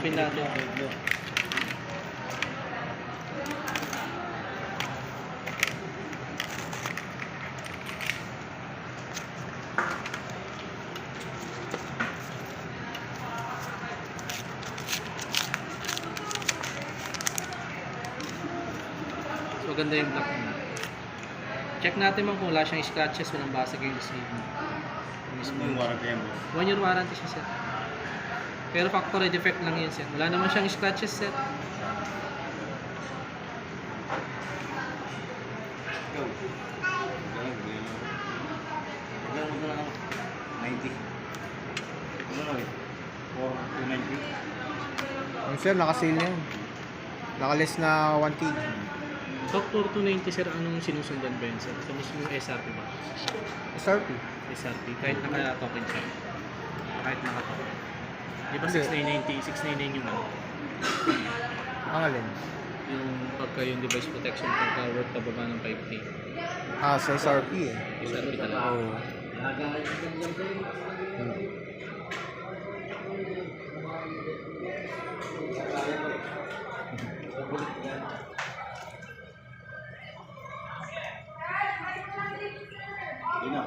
Open natin. So, ganda yung black niya. Check natin man kung wala siyang scratches, walang basag yung sleeve mo. Yung warranty yan, boss. 1 year warranty siya, sir. Pero factory defect lang yun, sir. Wala naman siyang scratches, sir. Go. Galang, galang. Galang mo na lang. 90. Ano na eh? 4,290. Yung sir, naka-sale na yun. Naka-less na 1 kg. Factor 290, sir, anong sinusundan ba yun, sir? Ito mismo yung SRP ba? SRP. SRP, kahit naka-token siya. Kahit naka-token. Di ba Hindi. 699 yung ano? Ang alin? Yung pagka yung device protection pagka worth pababa ng 5K. Ah, sa SRP eh. SRP talaga. Oo. Yun na.